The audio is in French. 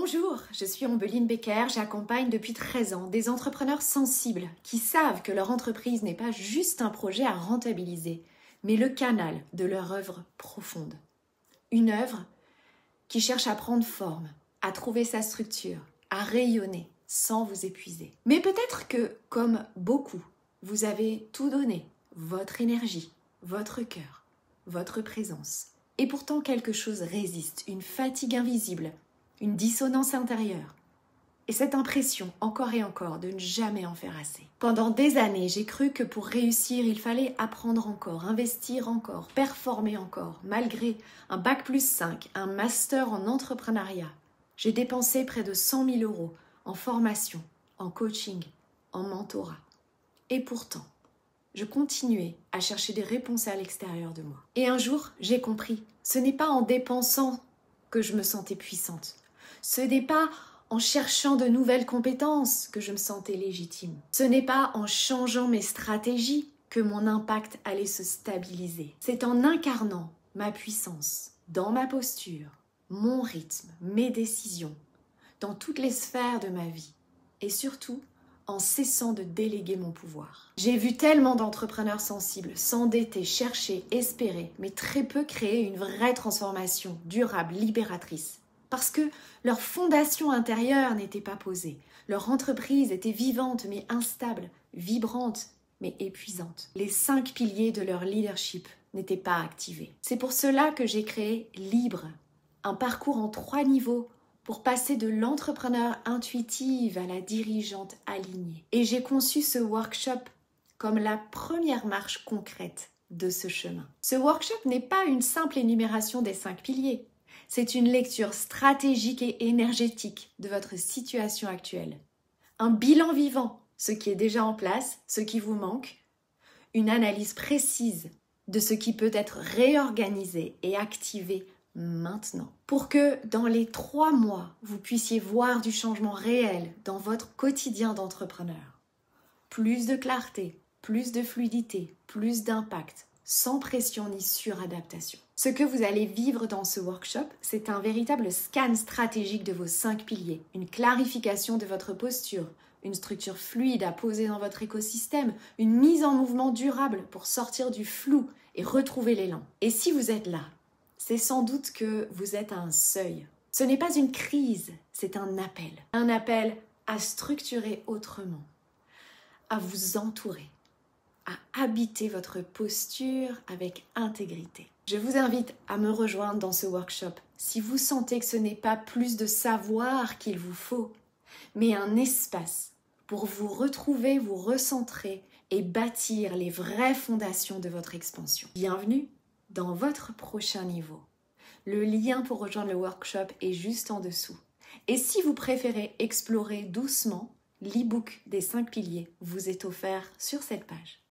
Bonjour, je suis Ombeline Becker, j'accompagne depuis 13 ans des entrepreneurs sensibles qui savent que leur entreprise n'est pas juste un projet à rentabiliser, mais le canal de leur œuvre profonde. Une œuvre qui cherche à prendre forme, à trouver sa structure, à rayonner sans vous épuiser. Mais peut-être que, comme beaucoup, vous avez tout donné, votre énergie, votre cœur, votre présence. Et pourtant quelque chose résiste, une fatigue invisible, une dissonance intérieure. Et cette impression, encore et encore, de ne jamais en faire assez. Pendant des années, j'ai cru que pour réussir, il fallait apprendre encore, investir encore, performer encore, malgré un bac+5, un master en entrepreneuriat. J'ai dépensé près de 100 000 € en formation, en coaching, en mentorat. Et pourtant, je continuais à chercher des réponses à l'extérieur de moi. Et un jour, j'ai compris, ce n'est pas en dépensant que je me sentais puissante. Ce n'est pas en cherchant de nouvelles compétences que je me sentais légitime. Ce n'est pas en changeant mes stratégies que mon impact allait se stabiliser. C'est en incarnant ma puissance dans ma posture, mon rythme, mes décisions, dans toutes les sphères de ma vie et surtout en cessant de déléguer mon pouvoir. J'ai vu tellement d'entrepreneurs sensibles s'endetter, chercher, espérer, mais très peu créer une vraie transformation durable, libératrice. Parce que leur fondation intérieure n'était pas posée. Leur entreprise était vivante mais instable, vibrante mais épuisante. Les 5 piliers de leur leadership n'étaient pas activés. C'est pour cela que j'ai créé Libre, un parcours en 3 niveaux pour passer de l'entrepreneur intuitive à la dirigeante alignée. Et j'ai conçu ce workshop comme la première marche concrète de ce chemin. Ce workshop n'est pas une simple énumération des 5 piliers. C'est une lecture stratégique et énergétique de votre situation actuelle. Un bilan vivant, ce qui est déjà en place, ce qui vous manque. Une analyse précise de ce qui peut être réorganisé et activé maintenant. Pour que dans les 3 mois, vous puissiez voir du changement réel dans votre quotidien d'entrepreneur. Plus de clarté, plus de fluidité, plus d'impact, sans pression ni suradaptation. Ce que vous allez vivre dans ce workshop, c'est un véritable scan stratégique de vos 5 piliers, une clarification de votre posture, une structure fluide à poser dans votre écosystème, une mise en mouvement durable pour sortir du flou et retrouver l'élan. Et si vous êtes là, c'est sans doute que vous êtes à un seuil. Ce n'est pas une crise, c'est un appel à structurer autrement, à vous entourer, à habiter votre posture avec intégrité. Je vous invite à me rejoindre dans ce workshop si vous sentez que ce n'est pas plus de savoir qu'il vous faut, mais un espace pour vous retrouver, vous recentrer et bâtir les vraies fondations de votre expansion. Bienvenue dans votre prochain niveau. Le lien pour rejoindre le workshop est juste en dessous. Et si vous préférez explorer doucement, l'e-book des 5 piliers vous est offert sur cette page.